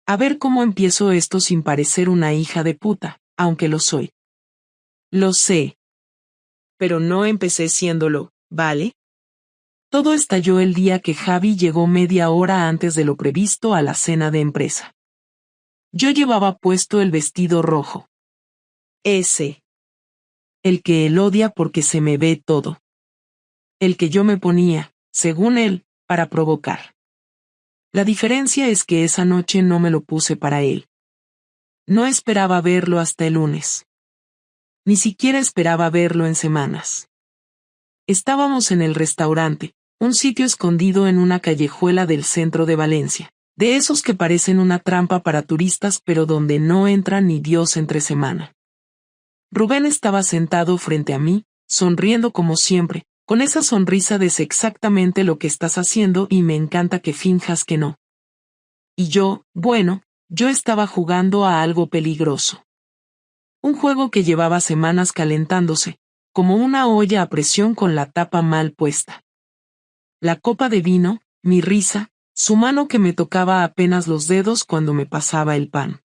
A ver cómo empiezo esto sin parecer una hija de puta, aunque lo soy. Lo sé. Pero no empecé siéndolo, ¿vale? Todo estalló el día que Javi llegó media hora antes de lo previsto a la cena de empresa. Yo llevaba puesto el vestido rojo. Ese. El que él odia porque se me ve todo. El que yo me ponía, según él, para provocar. La diferencia es que esa noche no me lo puse para él. No esperaba verlo hasta el lunes. Ni siquiera esperaba verlo en semanas. Estábamos en el restaurante, un sitio escondido en una callejuela del centro de Valencia, de esos que parecen una trampa para turistas pero donde no entra ni Dios entre semana. Rubén estaba sentado frente a mí, sonriendo como siempre, con esa sonrisa de sé exactamente lo que estás haciendo y me encanta que finjas que no. Y yo, bueno, yo estaba jugando a algo peligroso. Un juego que llevaba semanas calentándose, como una olla a presión con la tapa mal puesta. La copa de vino, mi risa, su mano que me tocaba apenas los dedos cuando me pasaba el pan.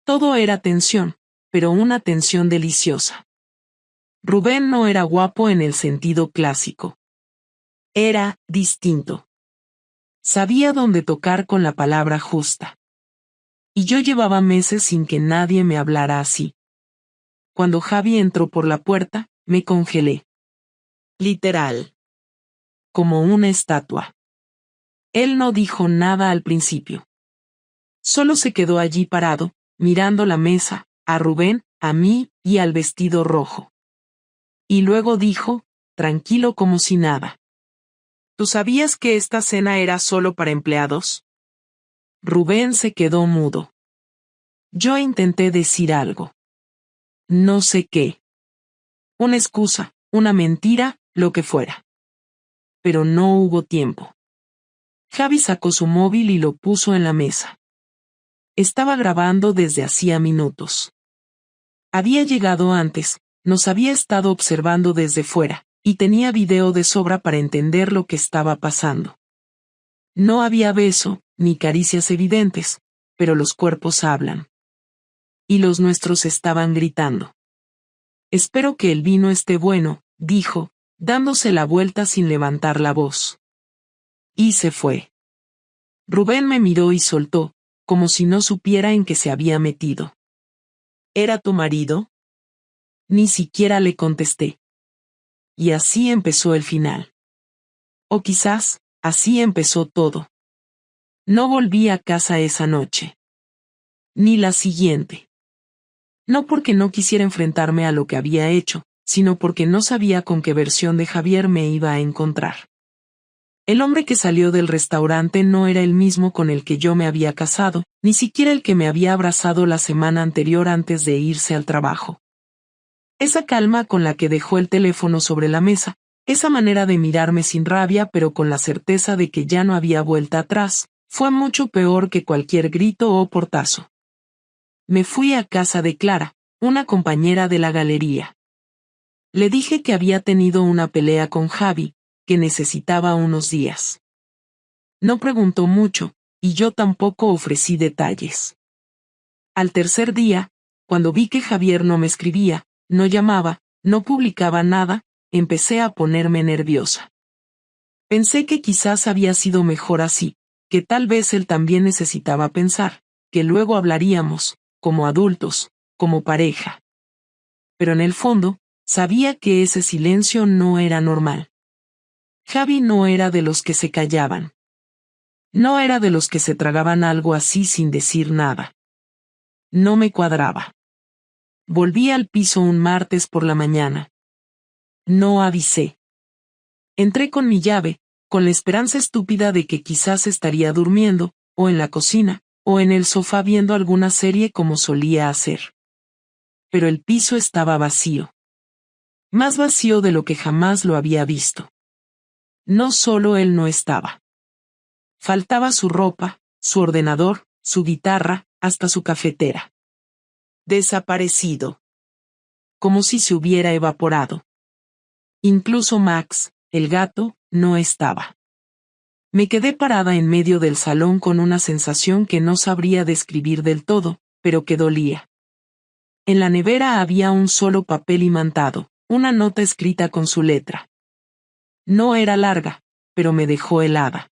Todo era tensión, pero una tensión deliciosa. Rubén no era guapo en el sentido clásico. Era distinto. Sabía dónde tocar con la palabra justa. Y yo llevaba meses sin que nadie me hablara así. Cuando Javi entró por la puerta, me congelé. Literal. Como una estatua. Él no dijo nada al principio. Solo se quedó allí parado, mirando la mesa, a Rubén, a mí y al vestido rojo. Y luego dijo, tranquilo como si nada. ¿Tú sabías que esta cena era solo para empleados? Rubén se quedó mudo. Yo intenté decir algo. No sé qué. Una excusa, una mentira, lo que fuera. Pero no hubo tiempo. Javi sacó su móvil y lo puso en la mesa. Estaba grabando desde hacía minutos. Había llegado antes, nos había estado observando desde fuera, y tenía video de sobra para entender lo que estaba pasando. No había beso, ni caricias evidentes, pero los cuerpos hablan. Y los nuestros estaban gritando. Espero que el vino esté bueno, dijo, dándose la vuelta sin levantar la voz. Y se fue. Rubén me miró y soltó, como si no supiera en qué se había metido. ¿Era tu marido? Ni siquiera le contesté. Y así empezó el final. O quizás, así empezó todo. No volví a casa esa noche. Ni la siguiente. No porque no quisiera enfrentarme a lo que había hecho, sino porque no sabía con qué versión de Javier me iba a encontrar. El hombre que salió del restaurante no era el mismo con el que yo me había casado, ni siquiera el que me había abrazado la semana anterior antes de irse al trabajo. Esa calma con la que dejó el teléfono sobre la mesa, esa manera de mirarme sin rabia pero con la certeza de que ya no había vuelta atrás, fue mucho peor que cualquier grito o portazo. Me fui a casa de Clara, una compañera de la galería. Le dije que había tenido una pelea con Javi, que necesitaba unos días. No preguntó mucho, y yo tampoco ofrecí detalles. Al tercer día, cuando vi que Javier no me escribía, no llamaba, no publicaba nada, empecé a ponerme nerviosa. Pensé que quizás había sido mejor así, que tal vez él también necesitaba pensar, que luego hablaríamos, como adultos, como pareja. Pero en el fondo, sabía que ese silencio no era normal. Javi no era de los que se callaban. No era de los que se tragaban algo así sin decir nada. No me cuadraba. Volví al piso un martes por la mañana. No avisé. Entré con mi llave, con la esperanza estúpida de que quizás estaría durmiendo, o en la cocina, o en el sofá viendo alguna serie como solía hacer. Pero el piso estaba vacío. Más vacío de lo que jamás lo había visto. No solo él no estaba. Faltaba su ropa, su ordenador, su guitarra, hasta su cafetera. Desaparecido. Como si se hubiera evaporado. Incluso Max, el gato, no estaba. Me quedé parada en medio del salón con una sensación que no sabría describir del todo, pero que dolía. En la nevera había un solo papel imantado, una nota escrita con su letra. No era larga, pero me dejó helada.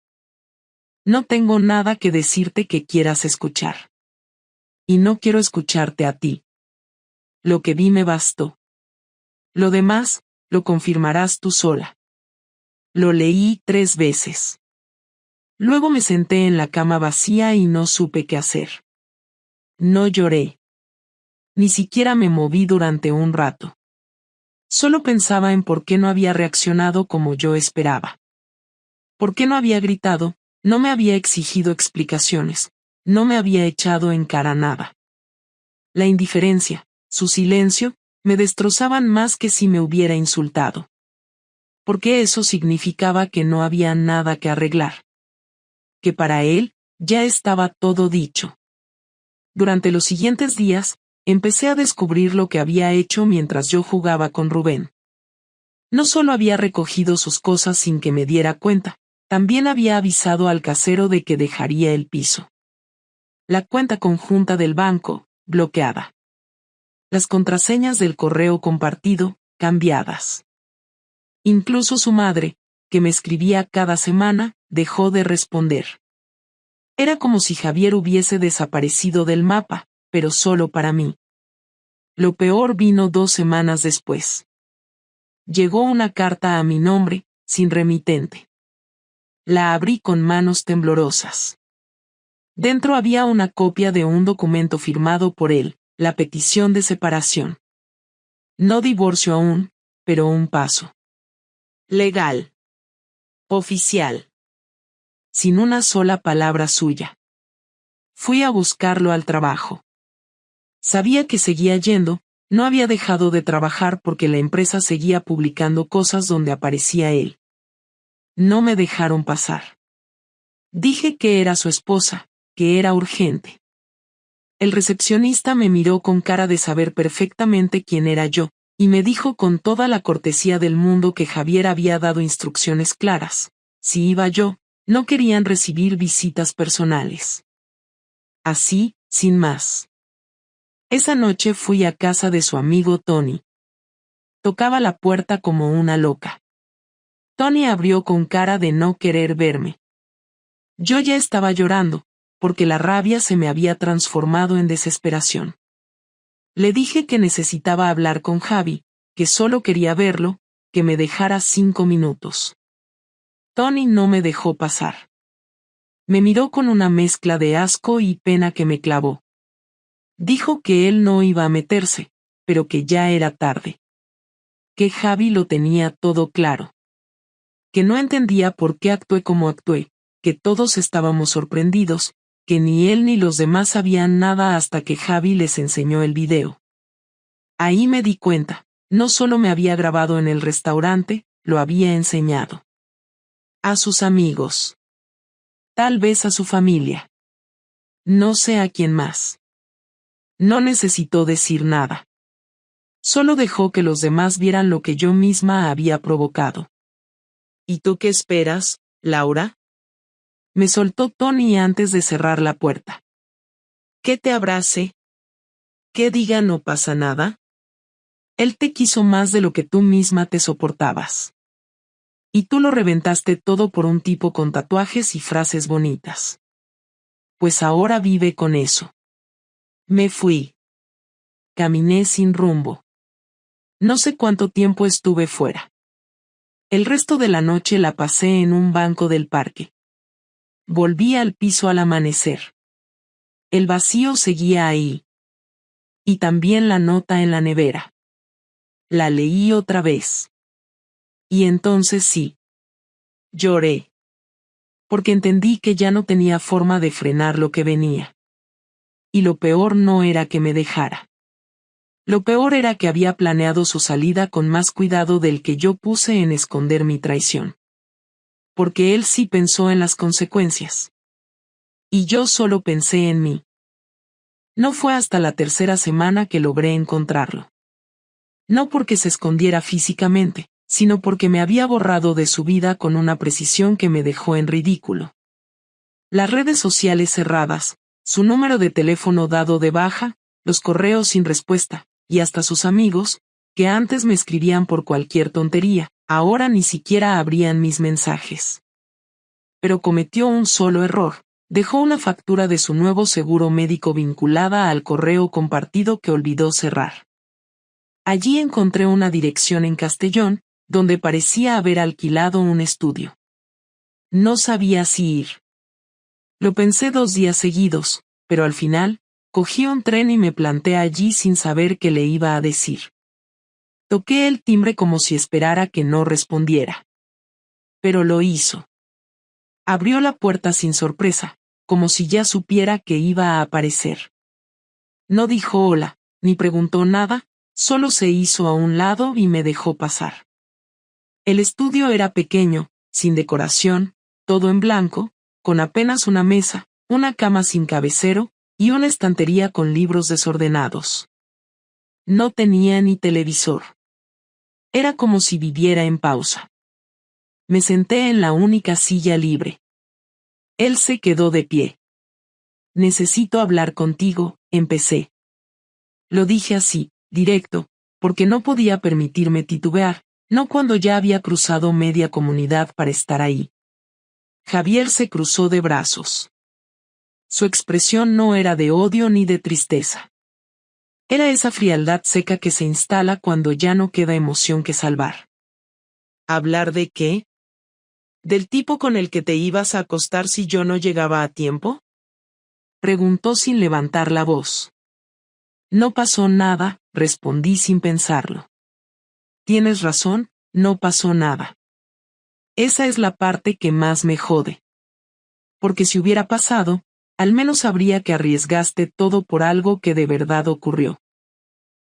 No tengo nada que decirte que quieras escuchar. Y no quiero escucharte a ti. Lo que vi me bastó. Lo demás, lo confirmarás tú sola. Lo leí 3 veces. Luego me senté en la cama vacía y no supe qué hacer. No lloré. Ni siquiera me moví durante un rato. Solo pensaba en por qué no había reaccionado como yo esperaba. ¿Por qué no había gritado? No me había exigido explicaciones. No me había echado en cara nada. La indiferencia, su silencio, me destrozaban más que si me hubiera insultado. Porque eso significaba que no había nada que arreglar. Que para él, ya estaba todo dicho. Durante los siguientes días, empecé a descubrir lo que había hecho mientras yo jugaba con Rubén. No solo había recogido sus cosas sin que me diera cuenta, también había avisado al casero de que dejaría el piso. La cuenta conjunta del banco, bloqueada. Las contraseñas del correo compartido, cambiadas. Incluso su madre, que me escribía cada semana, dejó de responder. Era como si Javier hubiese desaparecido del mapa, pero solo para mí. Lo peor vino 2 semanas después. Llegó una carta a mi nombre, sin remitente. La abrí con manos temblorosas. Dentro había una copia de un documento firmado por él, la petición de separación. No divorcio aún, pero un paso. Legal. Oficial. Sin una sola palabra suya. Fui a buscarlo al trabajo. Sabía que seguía yendo, no había dejado de trabajar porque la empresa seguía publicando cosas donde aparecía él. No me dejaron pasar. Dije que era su esposa, que era urgente. El recepcionista me miró con cara de saber perfectamente quién era yo, y me dijo con toda la cortesía del mundo que Javier había dado instrucciones claras. Si iba yo, no querían recibir visitas personales. Así, sin más. Esa noche fui a casa de su amigo Tony. Tocaba la puerta como una loca. Tony abrió con cara de no querer verme. Yo ya estaba llorando, porque la rabia se me había transformado en desesperación. Le dije que necesitaba hablar con Javi, que solo quería verlo, que me dejara 5 minutos. Tony no me dejó pasar. Me miró con una mezcla de asco y pena que me clavó. Dijo que él no iba a meterse, pero que ya era tarde. Que Javi lo tenía todo claro. Que no entendía por qué actué como actué, que todos estábamos sorprendidos, que ni él ni los demás sabían nada hasta que Javi les enseñó el video. Ahí me di cuenta, no solo me había grabado en el restaurante, lo había enseñado. A sus amigos. Tal vez a su familia. No sé a quién más. No necesitó decir nada. Solo dejó que los demás vieran lo que yo misma había provocado. ¿Y tú qué esperas, Laura? Me soltó Tony antes de cerrar la puerta. ¿Que te abrace? ¿Que diga no pasa nada? Él te quiso más de lo que tú misma te soportabas. Y tú lo reventaste todo por un tipo con tatuajes y frases bonitas. Pues ahora vive con eso. Me fui. Caminé sin rumbo. No sé cuánto tiempo estuve fuera. El resto de la noche la pasé en un banco del parque. Volví al piso al amanecer. El vacío seguía ahí. Y también la nota en la nevera. La leí otra vez. Y entonces sí. Lloré. Porque entendí que ya no tenía forma de frenar lo que venía. Y lo peor no era que me dejara. Lo peor era que había planeado su salida con más cuidado del que yo puse en esconder mi traición. Porque él sí pensó en las consecuencias. Y yo solo pensé en mí. No fue hasta la 3ª semana que logré encontrarlo. No porque se escondiera físicamente, sino porque me había borrado de su vida con una precisión que me dejó en ridículo. Las redes sociales cerradas, su número de teléfono dado de baja, los correos sin respuesta, y hasta sus amigos, que antes me escribían por cualquier tontería, ahora ni siquiera abrían mis mensajes. Pero cometió un solo error. Dejó una factura de su nuevo seguro médico vinculada al correo compartido que olvidó cerrar. Allí encontré una dirección en Castellón, donde parecía haber alquilado un estudio. No sabía si ir. Lo pensé 2 días seguidos, pero al final, cogí un tren y me planté allí sin saber qué le iba a decir. Toqué el timbre como si esperara que no respondiera. Pero lo hizo. Abrió la puerta sin sorpresa, como si ya supiera que iba a aparecer. No dijo hola, ni preguntó nada, solo se hizo a un lado y me dejó pasar. El estudio era pequeño, sin decoración, todo en blanco, con apenas una mesa, una cama sin cabecero, y una estantería con libros desordenados. No tenía ni televisor. Era como si viviera en pausa. Me senté en la única silla libre. Él se quedó de pie. Necesito hablar contigo, empecé. Lo dije así, directo, porque no podía permitirme titubear, no cuando ya había cruzado media comunidad para estar ahí. Javier se cruzó de brazos. Su expresión no era de odio ni de tristeza. Era esa frialdad seca que se instala cuando ya no queda emoción que salvar. ¿Hablar de qué? ¿Del tipo con el que te ibas a acostar si yo no llegaba a tiempo? Preguntó sin levantar la voz. No pasó nada, respondí sin pensarlo. Tienes razón, no pasó nada. Esa es la parte que más me jode. Porque si hubiera pasado, al menos sabría que arriesgaste todo por algo que de verdad ocurrió.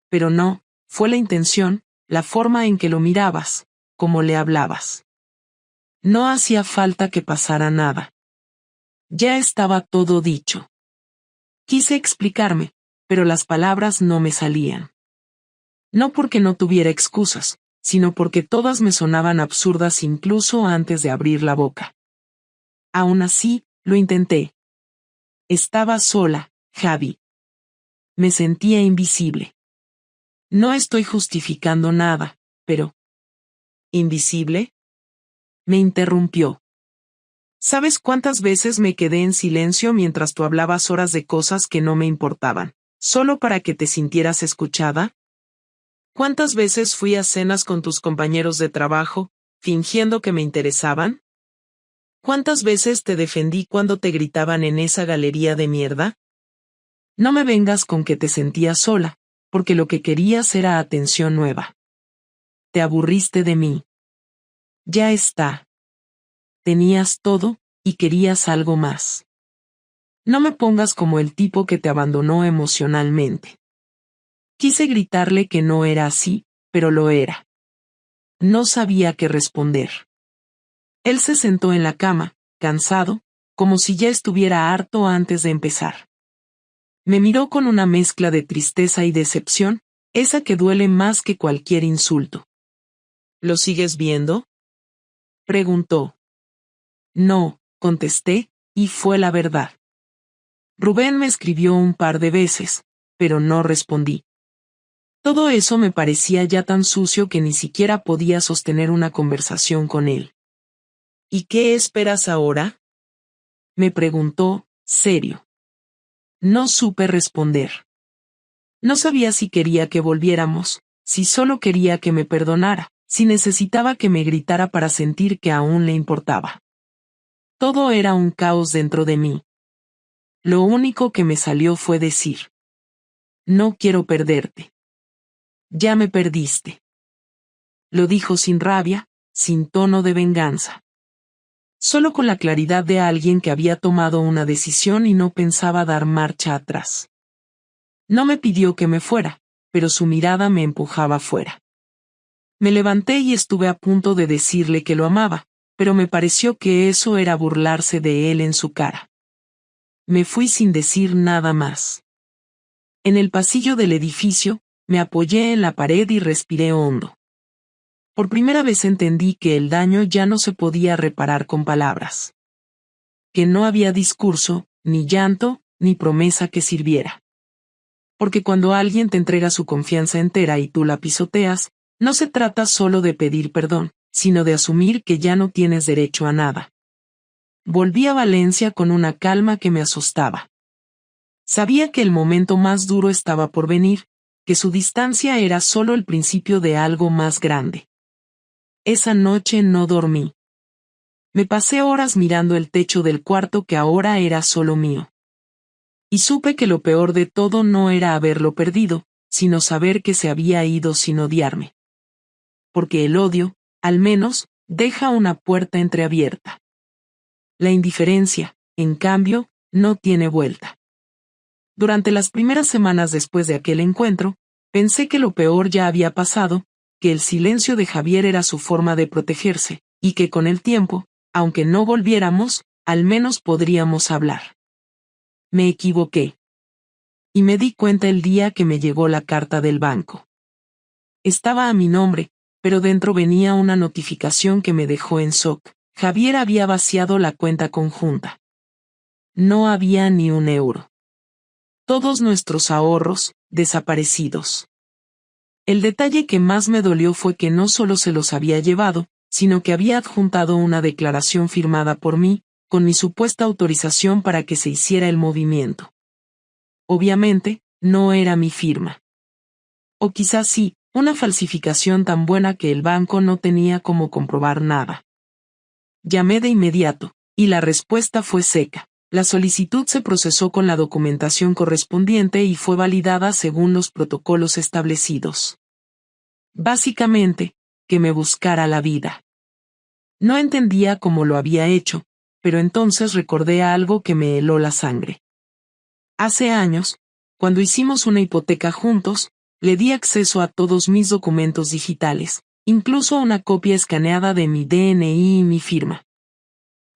Pero no, fue la intención, la forma en que lo mirabas, cómo le hablabas. No hacía falta que pasara nada. Ya estaba todo dicho. Quise explicarme, pero las palabras no me salían. No porque no tuviera excusas, sino porque todas me sonaban absurdas incluso antes de abrir la boca. Aún así, lo intenté. Estaba sola, Javi. Me sentía invisible. No estoy justificando nada, pero... ¿Invisible? Me interrumpió. ¿Sabes cuántas veces me quedé en silencio mientras tú hablabas horas de cosas que no me importaban, solo para que te sintieras escuchada? ¿Cuántas veces fui a cenas con tus compañeros de trabajo, fingiendo que me interesaban? ¿Cuántas veces te defendí cuando te gritaban en esa galería de mierda? No me vengas con que te sentías sola, porque lo que querías era atención nueva. Te aburriste de mí. Ya está. Tenías todo, y querías algo más. No me pongas como el tipo que te abandonó emocionalmente. Quise gritarle que no era así, pero lo era. No sabía qué responder. Él se sentó en la cama, cansado, como si ya estuviera harto antes de empezar. Me miró con una mezcla de tristeza y decepción, esa que duele más que cualquier insulto. ¿Lo sigues viendo? Preguntó. No, contesté, y fue la verdad. Rubén me escribió un par de veces, pero no respondí. Todo eso me parecía ya tan sucio que ni siquiera podía sostener una conversación con él. ¿Y qué esperas ahora? Me preguntó, serio. No supe responder. No sabía si quería que volviéramos, si solo quería que me perdonara, si necesitaba que me gritara para sentir que aún le importaba. Todo era un caos dentro de mí. Lo único que me salió fue decir: no quiero perderte. Ya me perdiste. Lo dijo sin rabia, sin tono de venganza. Solo con la claridad de alguien que había tomado una decisión y no pensaba dar marcha atrás. No me pidió que me fuera, pero su mirada me empujaba fuera. Me levanté y estuve a punto de decirle que lo amaba, pero me pareció que eso era burlarse de él en su cara. Me fui sin decir nada más. En el pasillo del edificio, me apoyé en la pared y respiré hondo. Por primera vez entendí que el daño ya no se podía reparar con palabras. Que no había discurso, ni llanto, ni promesa que sirviera. Porque cuando alguien te entrega su confianza entera y tú la pisoteas, no se trata solo de pedir perdón, sino de asumir que ya no tienes derecho a nada. Volví a Valencia con una calma que me asustaba. Sabía que el momento más duro estaba por venir, que su distancia era solo el principio de algo más grande. Esa noche no dormí. Me pasé horas mirando el techo del cuarto que ahora era solo mío. Y supe que lo peor de todo no era haberlo perdido, sino saber que se había ido sin odiarme. Porque el odio, al menos, deja una puerta entreabierta. La indiferencia, en cambio, no tiene vuelta. Durante las primeras semanas después de aquel encuentro, pensé que lo peor ya había pasado, que el silencio de Javier era su forma de protegerse, y que con el tiempo, aunque no volviéramos, al menos podríamos hablar. Me equivoqué. Y me di cuenta el día que me llegó la carta del banco. Estaba a mi nombre, pero dentro venía una notificación que me dejó en shock. Javier había vaciado la cuenta conjunta. No había ni un euro. Todos nuestros ahorros, desaparecidos. El detalle que más me dolió fue que no solo se los había llevado, sino que había adjuntado una declaración firmada por mí, con mi supuesta autorización para que se hiciera el movimiento. Obviamente, no era mi firma. O quizás sí, una falsificación tan buena que el banco no tenía cómo comprobar nada. Llamé de inmediato, y la respuesta fue seca. La solicitud se procesó con la documentación correspondiente y fue validada según los protocolos establecidos. Básicamente, que me buscara la vida. No entendía cómo lo había hecho, pero entonces recordé algo que me heló la sangre. Hace años, cuando hicimos una hipoteca juntos, le di acceso a todos mis documentos digitales, incluso una copia escaneada de mi DNI y mi firma.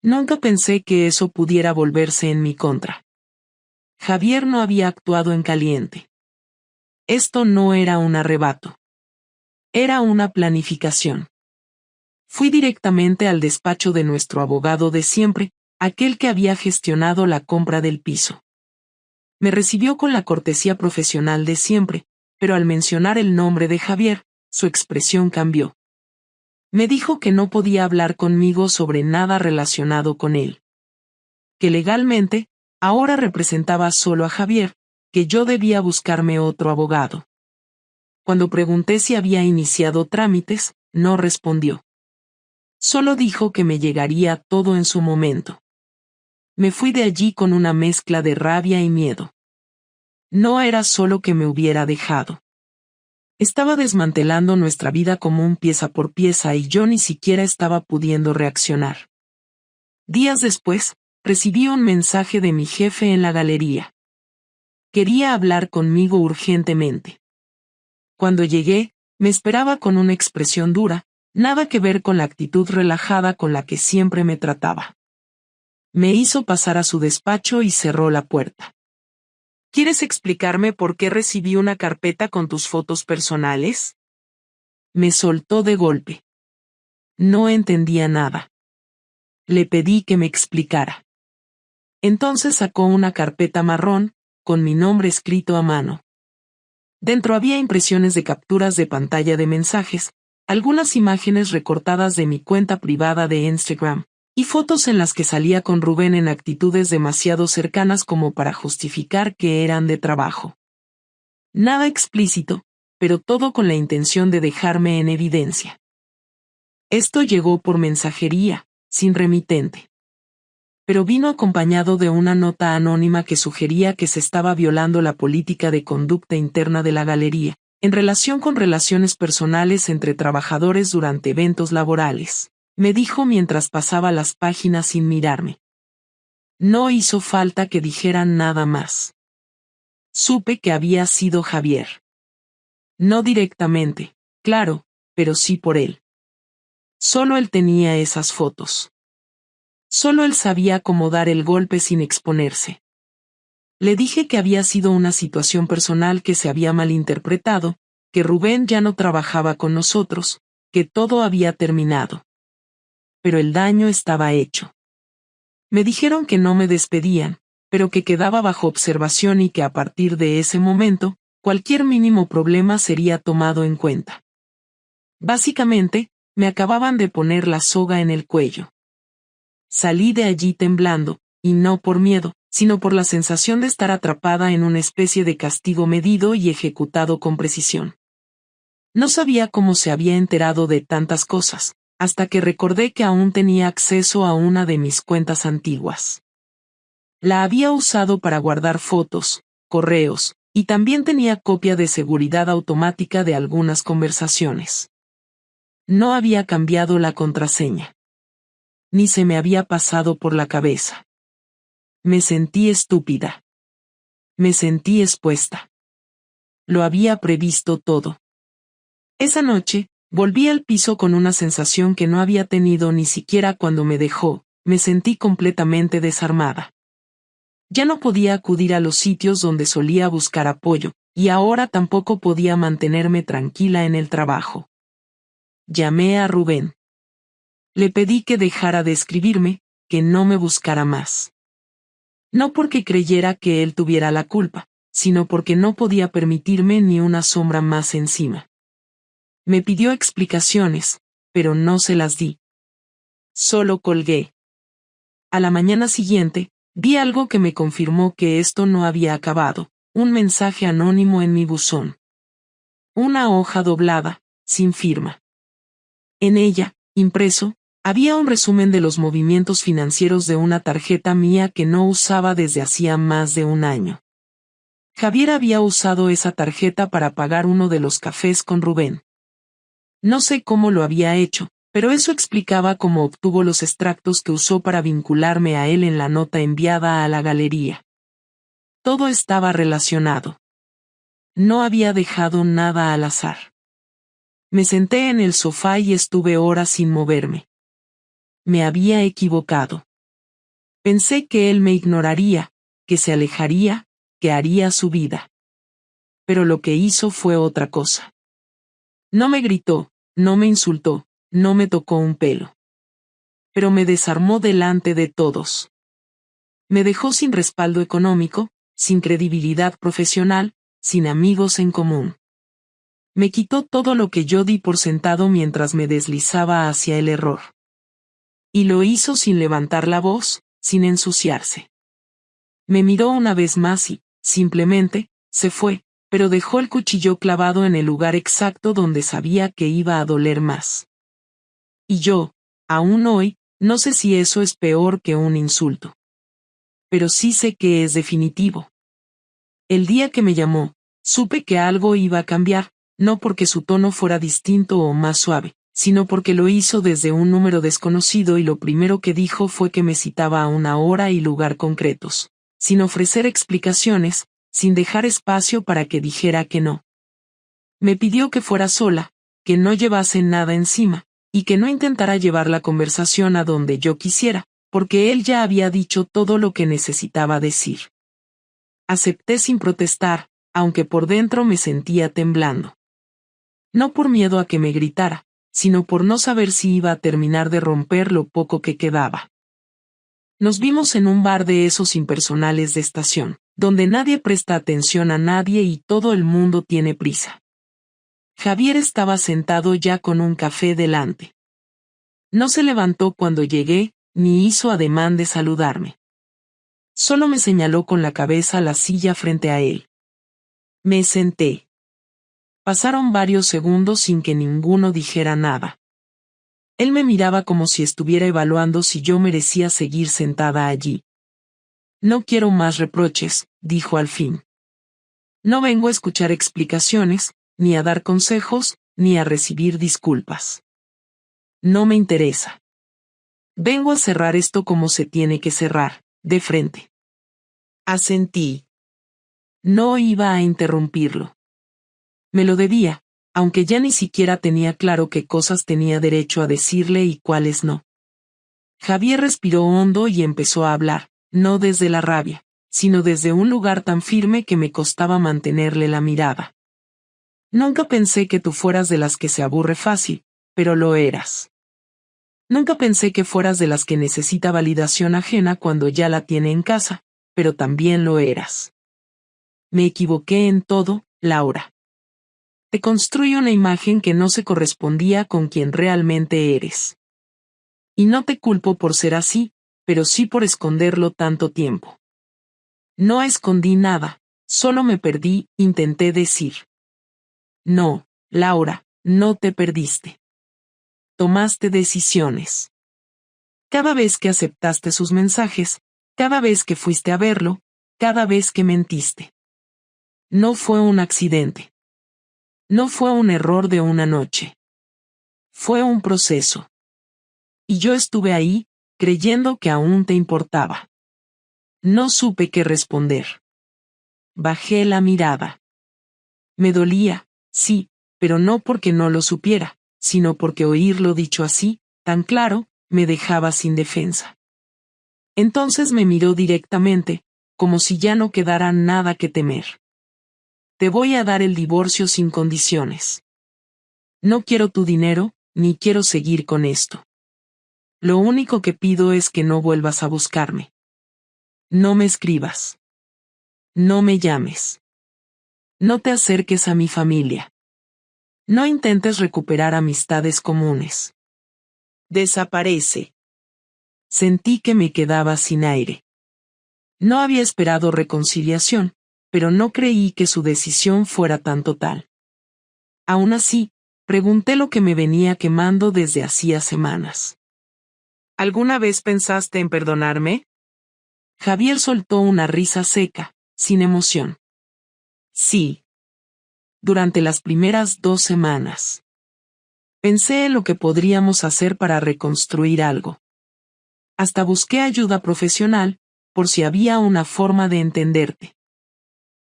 Nunca pensé que eso pudiera volverse en mi contra. Javier no había actuado en caliente. Esto no era un arrebato. Era una planificación. Fui directamente al despacho de nuestro abogado de siempre, aquel que había gestionado la compra del piso. Me recibió con la cortesía profesional de siempre, pero al mencionar el nombre de Javier, su expresión cambió. Me dijo que no podía hablar conmigo sobre nada relacionado con él. Que legalmente, ahora representaba solo a Javier, que yo debía buscarme otro abogado. Cuando pregunté si había iniciado trámites, no respondió. Solo dijo que me llegaría todo en su momento. Me fui de allí con una mezcla de rabia y miedo. No era solo que me hubiera dejado. Estaba desmantelando nuestra vida común pieza por pieza y yo ni siquiera estaba pudiendo reaccionar. Días después, recibí un mensaje de mi jefe en la galería. Quería hablar conmigo urgentemente. Cuando llegué, me esperaba con una expresión dura, nada que ver con la actitud relajada con la que siempre me trataba. Me hizo pasar a su despacho y cerró la puerta. ¿Quieres explicarme por qué recibí una carpeta con tus fotos personales? Me soltó de golpe. No entendía nada. Le pedí que me explicara. Entonces sacó una carpeta marrón, con mi nombre escrito a mano. Dentro había impresiones de capturas de pantalla de mensajes, algunas imágenes recortadas de mi cuenta privada de Instagram, y fotos en las que salía con Rubén en actitudes demasiado cercanas como para justificar que eran de trabajo. Nada explícito, pero todo con la intención de dejarme en evidencia. Esto llegó por mensajería, sin remitente. Pero vino acompañado de una nota anónima que sugería que se estaba violando la política de conducta interna de la galería, en relación con relaciones personales entre trabajadores durante eventos laborales. Me dijo mientras pasaba las páginas sin mirarme. No hizo falta que dijeran nada más. Supe que había sido Javier. No directamente, claro, pero sí por él. Solo él tenía esas fotos. Solo él sabía cómo dar el golpe sin exponerse. Le dije que había sido una situación personal que se había malinterpretado, que Rubén ya no trabajaba con nosotros, que todo había terminado. Pero el daño estaba hecho. Me dijeron que no me despedían, pero que quedaba bajo observación y que a partir de ese momento, cualquier mínimo problema sería tomado en cuenta. Básicamente, me acababan de poner la soga en el cuello. Salí de allí temblando, y no por miedo, sino por la sensación de estar atrapada en una especie de castigo medido y ejecutado con precisión. No sabía cómo se había enterado de tantas cosas, hasta que recordé que aún tenía acceso a una de mis cuentas antiguas. La había usado para guardar fotos, correos, y también tenía copia de seguridad automática de algunas conversaciones. No había cambiado la contraseña. Ni se me había pasado por la cabeza. Me sentí estúpida. Me sentí expuesta. Lo había previsto todo. Esa noche, volví al piso con una sensación que no había tenido ni siquiera cuando me dejó. Me sentí completamente desarmada. Ya no podía acudir a los sitios donde solía buscar apoyo, y ahora tampoco podía mantenerme tranquila en el trabajo. Llamé a Rubén. Le pedí que dejara de escribirme, que no me buscara más. No porque creyera que él tuviera la culpa, sino porque no podía permitirme ni una sombra más encima. Me pidió explicaciones, pero no se las di. Solo colgué. A la mañana siguiente, vi algo que me confirmó que esto no había acabado, un mensaje anónimo en mi buzón. Una hoja doblada, sin firma. En ella, impreso, había un resumen de los movimientos financieros de una tarjeta mía que no usaba desde hacía más de un año. Javier había usado esa tarjeta para pagar uno de los cafés con Rubén. No sé cómo lo había hecho, pero eso explicaba cómo obtuvo los extractos que usó para vincularme a él en la nota enviada a la galería. Todo estaba relacionado. No había dejado nada al azar. Me senté en el sofá y estuve horas sin moverme. Me había equivocado. Pensé que él me ignoraría, que se alejaría, que haría su vida. Pero lo que hizo fue otra cosa. No me gritó, no me insultó, no me tocó un pelo. Pero me desarmó delante de todos. Me dejó sin respaldo económico, sin credibilidad profesional, sin amigos en común. Me quitó todo lo que yo di por sentado mientras me deslizaba hacia el error. Y lo hizo sin levantar la voz, sin ensuciarse. Me miró una vez más y, simplemente, se fue, pero dejó el cuchillo clavado en el lugar exacto donde sabía que iba a doler más. Y yo, aún hoy, no sé si eso es peor que un insulto. Pero sí sé que es definitivo. El día que me llamó, supe que algo iba a cambiar, no porque su tono fuera distinto o más suave, sino porque lo hizo desde un número desconocido y lo primero que dijo fue que me citaba a una hora y lugar concretos, sin ofrecer explicaciones, sin dejar espacio para que dijera que no. Me pidió que fuera sola, que no llevase nada encima, y que no intentara llevar la conversación a donde yo quisiera, porque él ya había dicho todo lo que necesitaba decir. Acepté sin protestar, aunque por dentro me sentía temblando. No por miedo a que me gritara, sino por no saber si iba a terminar de romper lo poco que quedaba. Nos vimos en un bar de esos impersonales de estación, donde nadie presta atención a nadie y todo el mundo tiene prisa. Javier estaba sentado ya con un café delante. No se levantó cuando llegué, ni hizo ademán de saludarme. Solo me señaló con la cabeza la silla frente a él. Me senté. Pasaron varios segundos sin que ninguno dijera nada. Él me miraba como si estuviera evaluando si yo merecía seguir sentada allí. No quiero más reproches, dijo al fin. No vengo a escuchar explicaciones, ni a dar consejos, ni a recibir disculpas. No me interesa. Vengo a cerrar esto como se tiene que cerrar, de frente. Asentí. No iba a interrumpirlo. Me lo debía, aunque ya ni siquiera tenía claro qué cosas tenía derecho a decirle y cuáles no. Javier respiró hondo y empezó a hablar, no desde la rabia, sino desde un lugar tan firme que me costaba mantenerle la mirada. Nunca pensé que tú fueras de las que se aburre fácil, pero lo eras. Nunca pensé que fueras de las que necesita validación ajena cuando ya la tiene en casa, pero también lo eras. Me equivoqué en todo, Laura. Te construí una imagen que no se correspondía con quien realmente eres. Y no te culpo por ser así, pero sí por esconderlo tanto tiempo. No escondí nada, solo me perdí, intenté decir. No, Laura, no te perdiste. Tomaste decisiones. Cada vez que aceptaste sus mensajes, cada vez que fuiste a verlo, cada vez que mentiste. No fue un accidente. No fue un error de una noche. Fue un proceso. Y yo estuve ahí, creyendo que aún te importaba. No supe qué responder. Bajé la mirada. Me dolía, sí, pero no porque no lo supiera, sino porque oírlo dicho así, tan claro, me dejaba sin defensa. Entonces me miró directamente, como si ya no quedara nada que temer. Te voy a dar el divorcio sin condiciones. No quiero tu dinero, ni quiero seguir con esto. Lo único que pido es que no vuelvas a buscarme. No me escribas. No me llames. No te acerques a mi familia. No intentes recuperar amistades comunes. Desaparece. Sentí que me quedaba sin aire. No había esperado reconciliación, pero no creí que su decisión fuera tan total. Aún así, pregunté lo que me venía quemando desde hacía semanas. ¿Alguna vez pensaste en perdonarme? Javier soltó una risa seca, sin emoción. Sí. Durante las primeras 2 semanas. Pensé en lo que podríamos hacer para reconstruir algo. Hasta busqué ayuda profesional, por si había una forma de entenderte.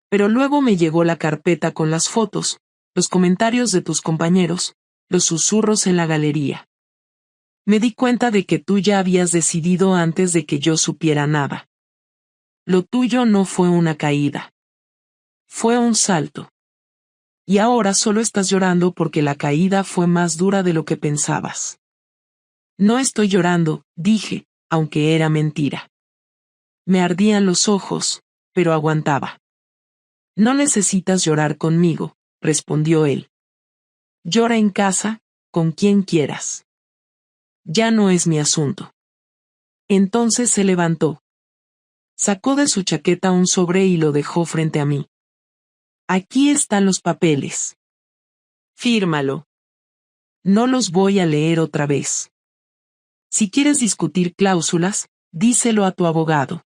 Pero luego me llegó la carpeta con las fotos, los comentarios de tus compañeros, los susurros en la galería. Me di cuenta de que tú ya habías decidido antes de que yo supiera nada. Lo tuyo no fue una caída. Fue un salto. Y ahora solo estás llorando porque la caída fue más dura de lo que pensabas. No estoy llorando, dije, aunque era mentira. Me ardían los ojos, pero aguantaba. No necesitas llorar conmigo, respondió él. Llora en casa, con quien quieras. Ya no es mi asunto. Entonces se levantó. Sacó de su chaqueta un sobre y lo dejó frente a mí. Aquí están los papeles. Fírmalo. No los voy a leer otra vez. Si quieres discutir cláusulas, díselo a tu abogado.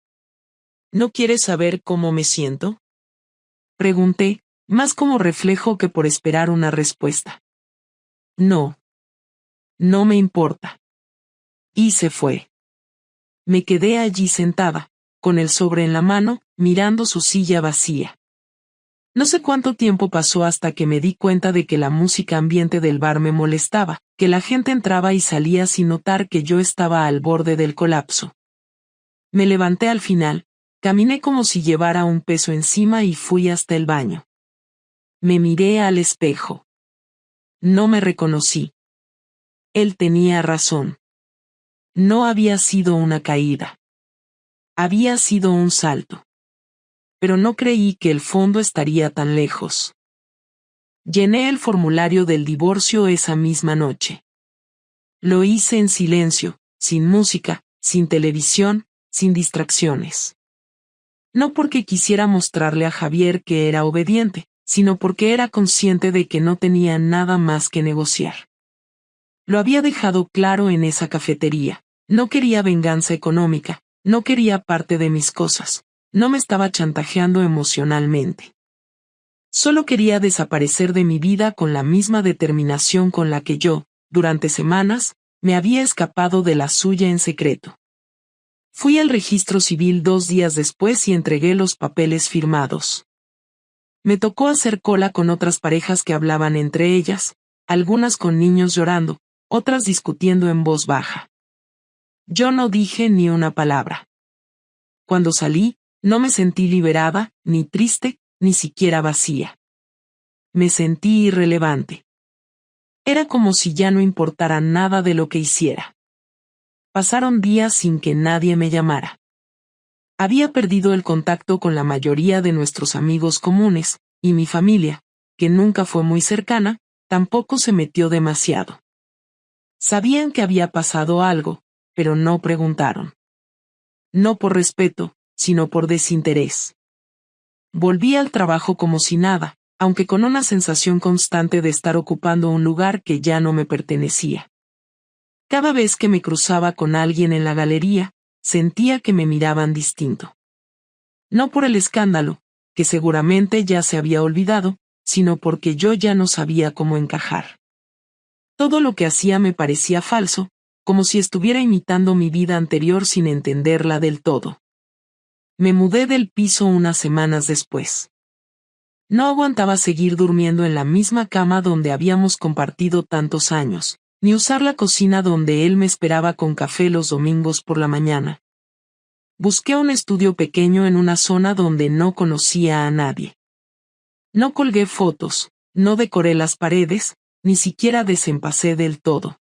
¿No quieres saber cómo me siento? Pregunté, más como reflejo que por esperar una respuesta. No. No me importa. Y se fue. Me quedé allí sentada, con el sobre en la mano, mirando su silla vacía. No sé cuánto tiempo pasó hasta que me di cuenta de que la música ambiente del bar me molestaba, que la gente entraba y salía sin notar que yo estaba al borde del colapso. Me levanté al final, caminé como si llevara un peso encima y fui hasta el baño. Me miré al espejo. No me reconocí. Él tenía razón. No había sido una caída. Había sido un salto. Pero no creí que el fondo estaría tan lejos. Llené el formulario del divorcio esa misma noche. Lo hice en silencio, sin música, sin televisión, sin distracciones. No porque quisiera mostrarle a Javier que era obediente, sino porque era consciente de que no tenía nada más que negociar. Lo había dejado claro en esa cafetería. No quería venganza económica, no quería parte de mis cosas, no me estaba chantajeando emocionalmente. Solo quería desaparecer de mi vida con la misma determinación con la que yo, durante semanas, me había escapado de la suya en secreto. Fui al registro civil 2 días después y entregué los papeles firmados. Me tocó hacer cola con otras parejas que hablaban entre ellas, algunas con niños llorando, otras discutiendo en voz baja. Yo no dije ni una palabra. Cuando salí, no me sentí liberada, ni triste, ni siquiera vacía. Me sentí irrelevante. Era como si ya no importara nada de lo que hiciera. Pasaron días sin que nadie me llamara. Había perdido el contacto con la mayoría de nuestros amigos comunes, y mi familia, que nunca fue muy cercana, tampoco se metió demasiado. Sabían que había pasado algo, pero no preguntaron. No por respeto, sino por desinterés. Volví al trabajo como si nada, aunque con una sensación constante de estar ocupando un lugar que ya no me pertenecía. Cada vez que me cruzaba con alguien en la galería, sentía que me miraban distinto. No por el escándalo, que seguramente ya se había olvidado, sino porque yo ya no sabía cómo encajar. Todo lo que hacía me parecía falso, como si estuviera imitando mi vida anterior sin entenderla del todo. Me mudé del piso unas semanas después. No aguantaba seguir durmiendo en la misma cama donde habíamos compartido tantos años, ni usar la cocina donde él me esperaba con café los domingos por la mañana. Busqué un estudio pequeño en una zona donde no conocía a nadie. No colgué fotos, no decoré las paredes, ni siquiera desempacé del todo.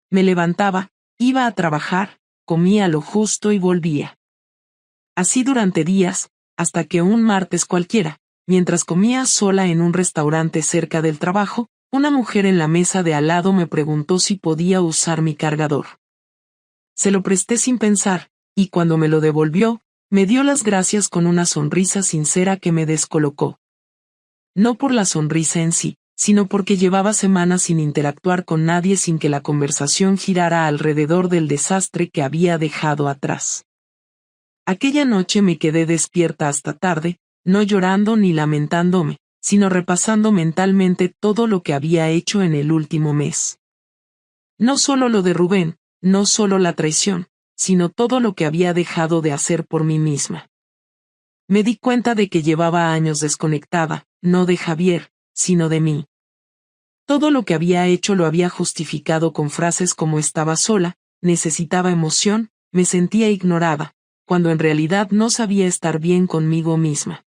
Me levantaba, iba a trabajar, comía lo justo y volvía. Así durante días, hasta que un martes cualquiera, mientras comía sola en un restaurante cerca del trabajo, una mujer en la mesa de al lado me preguntó si podía usar mi cargador. Se lo presté sin pensar, y cuando me lo devolvió, me dio las gracias con una sonrisa sincera que me descolocó. No por la sonrisa en sí, sino porque llevaba semanas sin interactuar con nadie sin que la conversación girara alrededor del desastre que había dejado atrás. Aquella noche me quedé despierta hasta tarde, no llorando ni lamentándome, sino repasando mentalmente todo lo que había hecho en el último mes. No solo lo de Rubén, no solo la traición, sino todo lo que había dejado de hacer por mí misma. Me di cuenta de que llevaba años desconectada, no de Javier, sino de mí. Todo lo que había hecho lo había justificado con frases como estaba sola, necesitaba emoción, me sentía ignorada, cuando en realidad no sabía estar bien conmigo misma.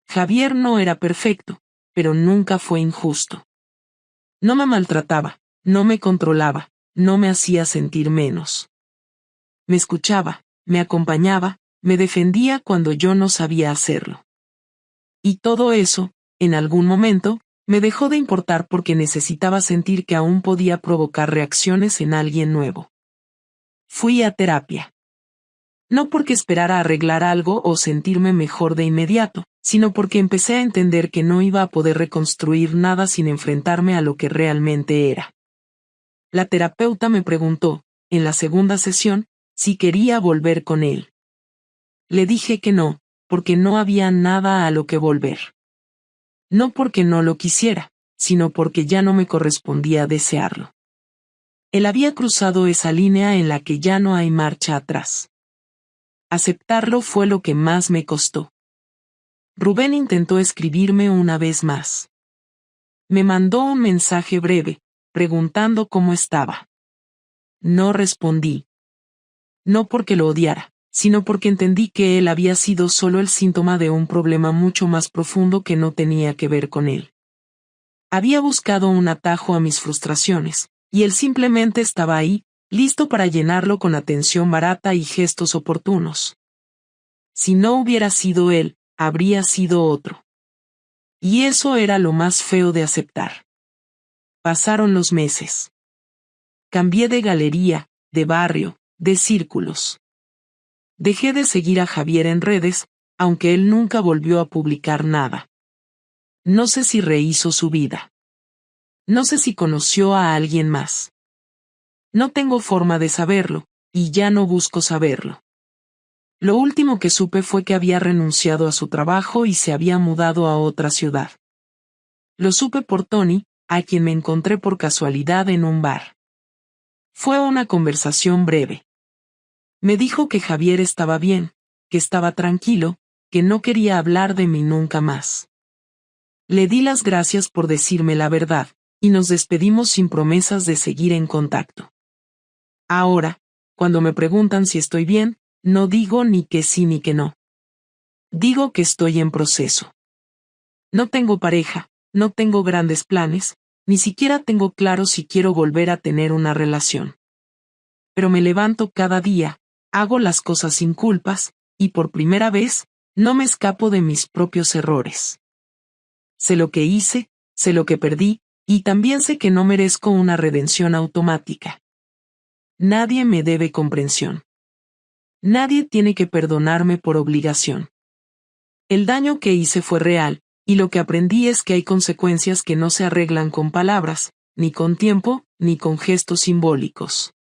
Javier no era perfecto, pero nunca fue injusto. No me maltrataba, no me controlaba, no me hacía sentir menos. Me escuchaba, me acompañaba, me defendía cuando yo no sabía hacerlo. Y todo eso, en algún momento, me dejó de importar porque necesitaba sentir que aún podía provocar reacciones en alguien nuevo. Fui a terapia. No porque esperara arreglar algo o sentirme mejor de inmediato, sino porque empecé a entender que no iba a poder reconstruir nada sin enfrentarme a lo que realmente era. La terapeuta me preguntó, en la segunda sesión, si quería volver con él. Le dije que no, porque no había nada a lo que volver. No porque no lo quisiera, sino porque ya no me correspondía desearlo. Él había cruzado esa línea en la que ya no hay marcha atrás. Aceptarlo fue lo que más me costó. Rubén intentó escribirme una vez más. Me mandó un mensaje breve, preguntando cómo estaba. No respondí. No porque lo odiara, sino porque entendí que él había sido solo el síntoma de un problema mucho más profundo que no tenía que ver con él. Había buscado un atajo a mis frustraciones, y él simplemente estaba ahí, listo para llenarlo con atención barata y gestos oportunos. Si no hubiera sido él, habría sido otro. Y eso era lo más feo de aceptar. Pasaron los meses. Cambié de galería, de barrio, de círculos. Dejé de seguir a Javier en redes, aunque él nunca volvió a publicar nada. No sé si rehizo su vida. No sé si conoció a alguien más. No tengo forma de saberlo, y ya no busco saberlo. Lo último que supe fue que había renunciado a su trabajo y se había mudado a otra ciudad. Lo supe por Tony, a quien me encontré por casualidad en un bar. Fue una conversación breve. Me dijo que Javier estaba bien, que estaba tranquilo, que no quería hablar de mí nunca más. Le di las gracias por decirme la verdad, y nos despedimos sin promesas de seguir en contacto. Ahora, cuando me preguntan si estoy bien, no digo ni que sí ni que no. Digo que estoy en proceso. No tengo pareja, no tengo grandes planes, Ni siquiera tengo claro si quiero volver a tener una relación. Pero me levanto cada día, hago las cosas sin culpas, y por primera vez, no me escapo de mis propios errores. Sé lo que hice, sé lo que perdí, y también sé que no merezco una redención automática. Nadie me debe comprensión. Nadie tiene que perdonarme por obligación. El daño que hice fue real, y lo que aprendí es que hay consecuencias que no se arreglan con palabras, ni con tiempo, ni con gestos simbólicos.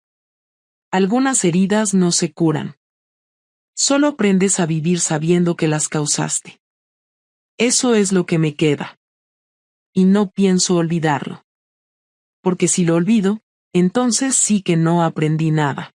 Algunas heridas no se curan. Solo aprendes a vivir sabiendo que las causaste. Eso es lo que me queda. Y no pienso olvidarlo. Porque si lo olvido, entonces sí que no aprendí nada.